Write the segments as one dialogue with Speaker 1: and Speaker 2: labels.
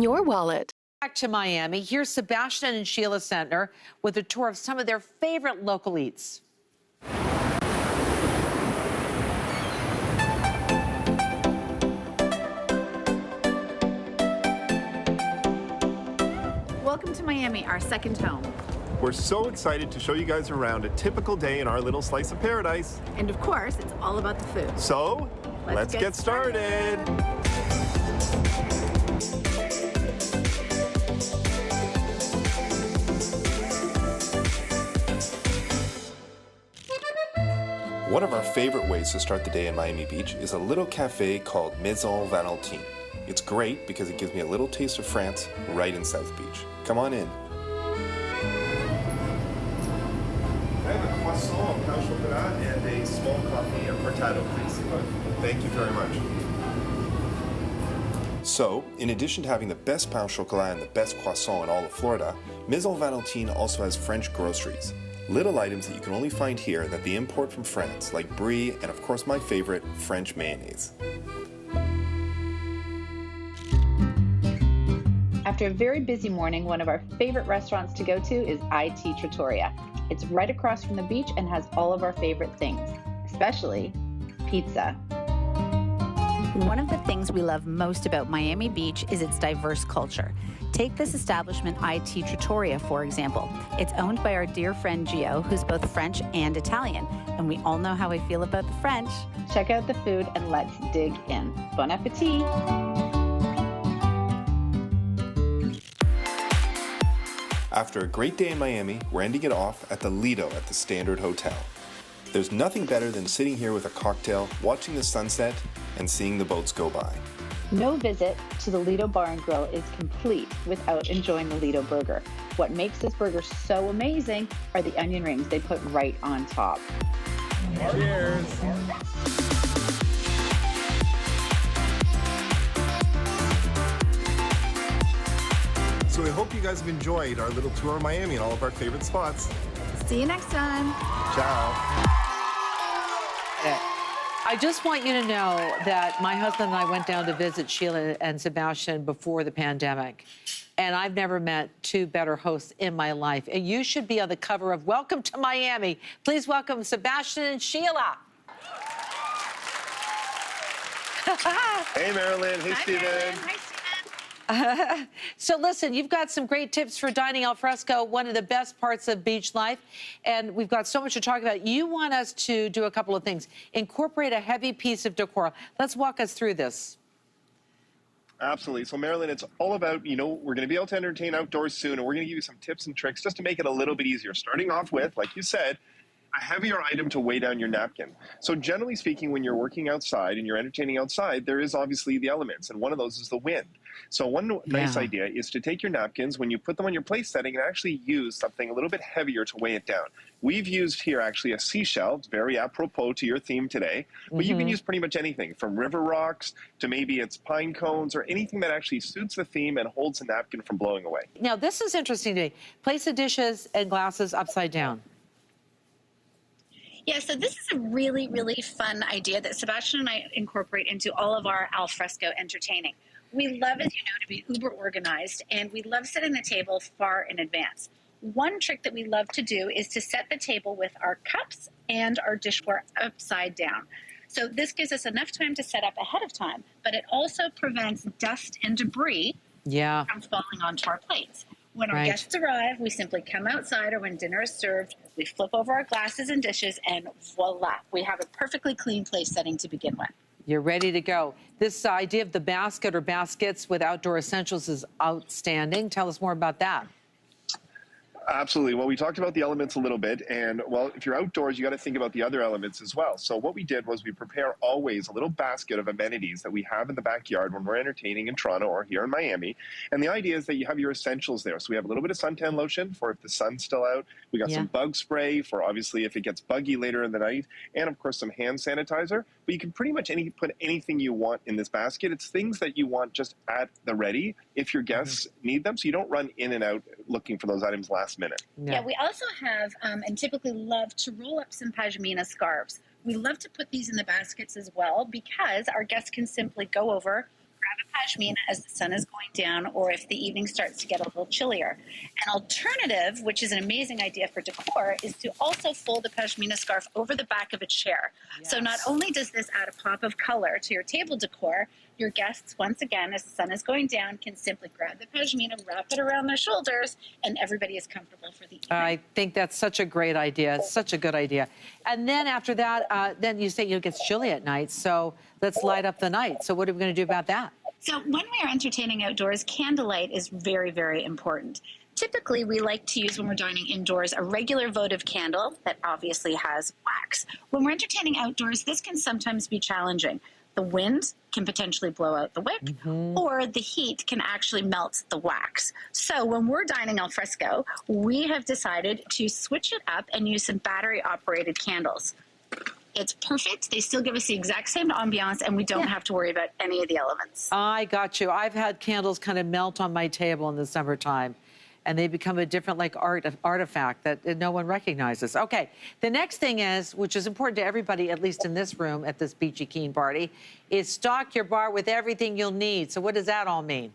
Speaker 1: Your wallet.
Speaker 2: Back to Miami, here's Sebastien and Sheila Sentner with a tour of some of their favorite local eats.
Speaker 3: Welcome to Miami, our second home.
Speaker 4: We're so excited to show you guys around a typical day in our little slice of paradise.
Speaker 3: And of course, it's all about the food.
Speaker 4: So, let's get started. One of our favorite ways to start the day in Miami Beach is a little cafe called Maison Valentin. It's great because it gives me a little taste of France right in South Beach. Come on in. I have a croissant, a pain au chocolat, and a small coffee, a cortado, please. Thank you very much. So, in addition to having the best pain au chocolat and the best croissant in all of Florida, Maison Valentin also has French groceries. Little items that you can only find here that they import from France, like brie and of course my favorite, French mayonnaise.
Speaker 3: After a very busy morning, one of our favorite restaurants to go to is IT Trattoria. It's right across from the beach and has all of our favorite things, especially pizza. One of the things we love most about Miami Beach is its diverse culture. Take this establishment, IT Trattoria, for example. It's owned by our dear friend Gio, who's both French and Italian. And we all know how I feel about the French. Check out the food and let's dig in. Bon appetit!
Speaker 4: After a great day in Miami, we're ending it off at the Lido at the Standard Hotel. There's nothing better than sitting here with a cocktail, watching the sunset, and seeing the boats go by.
Speaker 3: No visit to the Lido Bar and Grill is complete without enjoying the Lido burger. What makes this burger so amazing are the onion rings they put right on top.
Speaker 4: Cheers! So we hope you guys have enjoyed our little tour of Miami and all of our favorite spots.
Speaker 3: See you next time.
Speaker 4: Ciao.
Speaker 2: I just want you to know that my husband and I went down to visit Sheila and Sebastien before the pandemic, and I've never met two better hosts in my life. And you should be on the cover of Welcome to Miami. Please welcome Sebastien and Sheila.
Speaker 4: Hey, Marylin. Hey, Stephen.
Speaker 3: Hi, Stephen.
Speaker 2: So listen, you've got some great tips for dining al fresco, one of the best parts of beach life, and we've got so much to talk about. You want us to do a couple of things. Incorporate a heavy piece of decor. Let's walk us through this.
Speaker 4: Absolutely. So, Marylin, it's all about, we're going to be able to entertain outdoors soon, and we're going to give you some tips and tricks just to make it a little bit easier. Starting off with, like you said, a heavier item to weigh down your napkin. So generally speaking, when you're working outside and you're entertaining outside, there is obviously the elements, and one of those is the wind. So one nice idea is to take your napkins, when you put them on your place setting, and actually use something a little bit heavier to weigh it down. We've used here actually a seashell. It's very apropos to your theme today. But you can use pretty much anything from river rocks to maybe it's pine cones or anything that actually suits the theme and holds the napkin from blowing away.
Speaker 2: Now, this is interesting to me. Place the dishes and glasses upside down.
Speaker 5: Yeah, so this is a really, really fun idea that Sebastien and I incorporate into all of our al fresco entertaining. We love, as you know, to be uber organized, and we love setting the table far in advance. One trick that we love to do is to set the table with our cups and our dishware upside down. So this gives us enough time to set up ahead of time, but it also prevents dust and debris from falling onto our plates. When our guests arrive, we simply come outside, or when dinner is served, we flip over our glasses and dishes, and voila, we have a perfectly clean place setting to begin with.
Speaker 2: You're ready to go. This idea of the basket or baskets with outdoor essentials is outstanding. Tell us more about that.
Speaker 4: Absolutely. Well, we talked about the elements a little bit, and well, if you're outdoors, you got to think about the other elements as well. So what we did was we prepare always a little basket of amenities that we have in the backyard when we're entertaining in Toronto or here in Miami. And the idea is that you have your essentials there. So we have a little bit of suntan lotion for if the sun's still out. We got some bug spray for obviously if it gets buggy later in the night, and of course some hand sanitizer. But you can pretty much put anything you want in this basket. It's things that you want just at the ready if your guests need them, so you don't run in and out looking for those items last minute.
Speaker 5: Yeah, we also have and typically love to roll up some pashmina scarves. We love to put these in the baskets as well because our guests can simply go over, grab a pashmina as the sun is going down, or if the evening starts to get a little chillier. An alternative, which is an amazing idea for decor, is to also fold a pashmina scarf over the back of a chair.
Speaker 2: Yes.
Speaker 5: So not only does this add a pop of color to your table decor, your guests, once again, as the sun is going down, can simply grab the pashmina, wrap it around their shoulders, and everybody is comfortable for the evening.
Speaker 2: I think that's such a great idea. It's such a good idea. And then after that, then you say it gets chilly at night, so let's light up the night. So what are we going to do about that?
Speaker 5: So when we are entertaining outdoors, candlelight is very, very important. Typically, we like to use, when we're dining indoors, a regular votive candle that obviously has wax. When we're entertaining outdoors, this can sometimes be challenging. The wind can potentially blow out the wick, or the heat can actually melt the wax. So when we're dining al fresco, we have decided to switch it up and use some battery-operated candles. It's perfect. They still give us the exact same ambiance, and we don't have to worry about any of the elements.
Speaker 2: I got you. I've had candles kind of melt on my table in the summertime, and they become a different artifact that no one recognizes. Okay, the next thing is, which is important to everybody, at least in this room at this Beachy Keen party, is stock your bar with everything you'll need. So what does that all mean?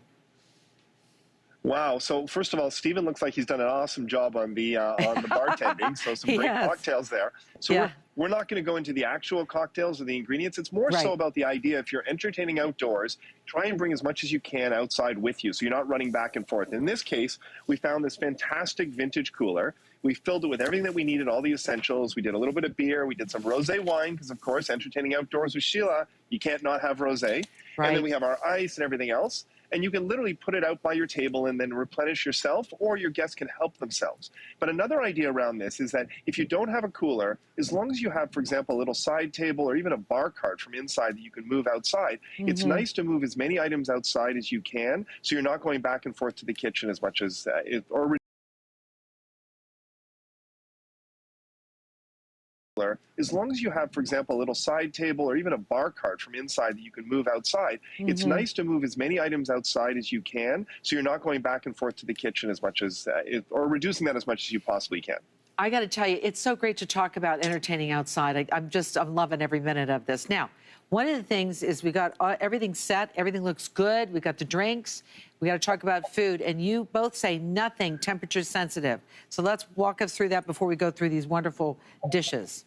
Speaker 4: Wow. So first of all, Stephen looks like he's done an awesome job on the bartending. So some great cocktails there. So we're not going to go into the actual cocktails or the ingredients. It's more so about the idea, if you're entertaining outdoors, try and bring as much as you can outside with you, so you're not running back and forth. In this case, we found this fantastic vintage cooler. We filled it with everything that we needed, all the essentials. We did a little bit of beer. We did some rosé wine, because, of course, entertaining outdoors with Sheila, you can't not have rosé. And then we have our ice and everything else. And you can literally put it out by your table and then replenish yourself, or your guests can help themselves. But another idea around this is that if you don't have a cooler, as long as you have, for example, a little side table or even a bar cart from inside that you can move outside, it's nice to move as many items outside as you can, so you're not going back and forth to the kitchen as much as, as long as you have, for example, a little side table or even a bar cart from inside that you can move outside, it's nice to move as many items outside as you can, so you're not going back and forth to the kitchen as much as, or reducing that as much as you possibly can.
Speaker 2: I got to tell you, it's so great to talk about entertaining outside. I'm loving every minute of this. Now, one of the things is we got everything set. Everything looks good. We got the drinks. We got to talk about food. And you both say nothing temperature sensitive. So let's walk us through that before we go through these wonderful dishes.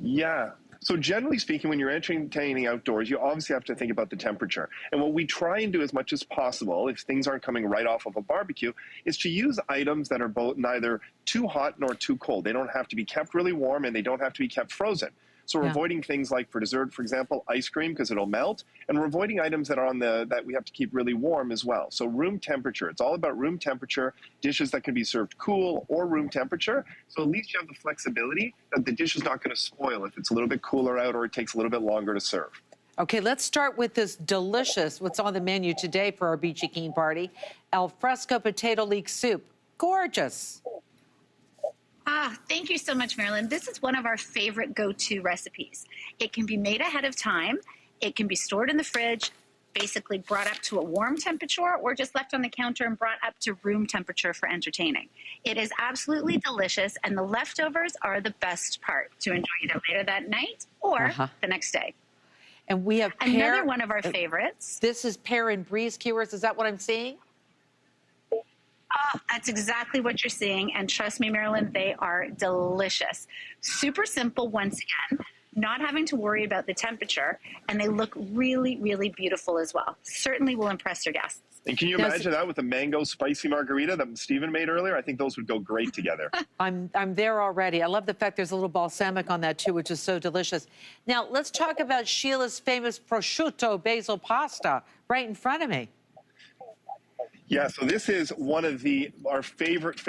Speaker 4: Yeah. So generally speaking, when you're entertaining outdoors, you obviously have to think about the temperature. And what we try and do as much as possible, if things aren't coming right off of a barbecue, is to use items that are both neither too hot nor too cold. They don't have to be kept really warm, and they don't have to be kept frozen. So we're avoiding things like, for dessert, for example, ice cream, because it'll melt, and we're avoiding items that are that we have to keep really warm as well. So room temperature, it's all about room temperature, dishes that can be served cool or room temperature. So at least you have the flexibility that the dish is not going to spoil if it's a little bit cooler out or it takes a little bit longer to serve.
Speaker 2: Okay, let's start with this delicious, what's on the menu today for our Beachy Keen party, al fresco potato leek soup. Gorgeous.
Speaker 5: Thank you so much, Marylin. This is one of our favorite go-to recipes. It can be made ahead of time. It can be stored in the fridge, basically brought up to a warm temperature, or just left on the counter and brought up to room temperature for entertaining. It is absolutely delicious, and the leftovers are the best part to enjoy either later that night or the next day.
Speaker 2: And we have
Speaker 5: another one of our favorites.
Speaker 2: This is pear and brie skewers. Is that what I'm seeing?
Speaker 5: Oh, that's exactly what you're seeing. And trust me, Marylin, they are delicious. Super simple, once again, not having to worry about the temperature. And they look really, really beautiful as well. Certainly will impress your guests.
Speaker 4: And can you imagine that with a mango spicy margarita that Stephen made earlier? I think those would go great together.
Speaker 2: I'm there already. I love the fact there's a little balsamic on that too, which is so delicious. Now, let's talk about Sheila's famous prosciutto basil pasta right in front of me.
Speaker 4: Yeah, so this is one of our favorite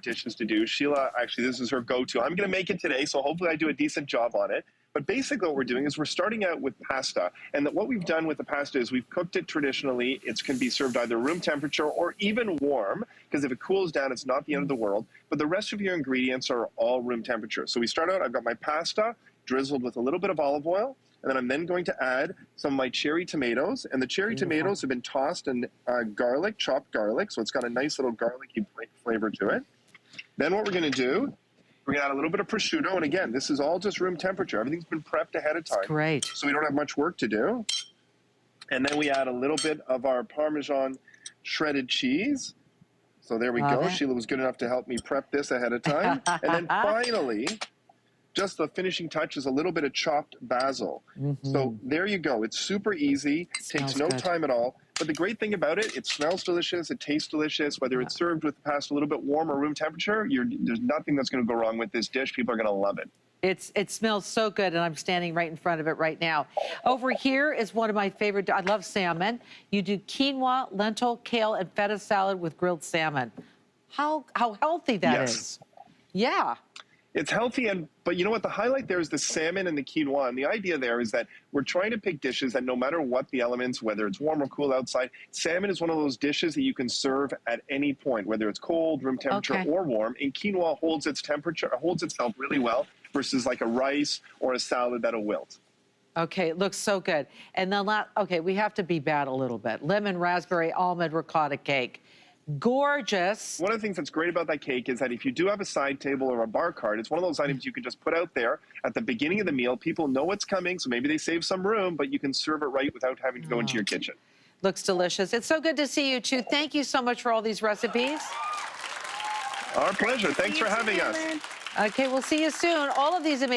Speaker 4: dishes to do. Sheila, actually, this is her go-to. I'm going to make it today, so hopefully I do a decent job on it. But basically what we're doing is we're starting out with pasta. And what we've done with the pasta is we've cooked it traditionally. It can be served either room temperature or even warm, because if it cools down, it's not the end of the world. But the rest of your ingredients are all room temperature. So we start out, I've got my pasta drizzled with a little bit of olive oil. And then I'm then going to add some of my cherry tomatoes. And the cherry tomatoes have been tossed in garlic, chopped garlic. So it's got a nice little garlicky flavor to it. Then what we're going to do, we're going to add a little bit of prosciutto. And again, this is all just room temperature. Everything's been prepped ahead of time.
Speaker 2: That's great.
Speaker 4: So we don't have much work to do. And then we add a little bit of our Parmesan shredded cheese. So there we
Speaker 2: Love
Speaker 4: go.
Speaker 2: it.
Speaker 4: Sheila was good enough to help me prep this ahead of time. And then finally, just the finishing touch is a little bit of chopped basil. So there you go. It's super easy, takes no time at all. But the great thing about it, it smells delicious, it tastes delicious. Whether it's served with the pasta a little bit warm or room temperature, there's nothing that's going to go wrong with this dish. People are going to love it.
Speaker 2: It smells so good, and I'm standing right in front of it right now. Over here is one of my favorite. I love salmon. You do quinoa, lentil, kale, and feta salad with grilled salmon. How healthy that is. Yeah.
Speaker 4: It's healthy, but you know what? The highlight there is the salmon and the quinoa. And the idea there is that we're trying to pick dishes that no matter what the elements, whether it's warm or cool outside, salmon is one of those dishes that you can serve at any point, whether it's cold, room temperature, or warm. And quinoa holds itself really well versus like a rice or a salad that'll wilt.
Speaker 2: Okay, it looks so good. And then, we have to be bad a little bit. Lemon, raspberry, almond, ricotta cake. Gorgeous.
Speaker 4: One of the things that's great about that cake is that if you do have a side table or a bar cart, it's one of those items you can just put out there at the beginning of the meal. People know what's coming, so maybe they save some room, but you can serve it right without having to go into your kitchen.
Speaker 2: Looks delicious. It's so good to see you two. Thank you so much for all these recipes.
Speaker 4: Our pleasure. Thanks for having us.
Speaker 2: Okay, we'll see you soon. All of these amazing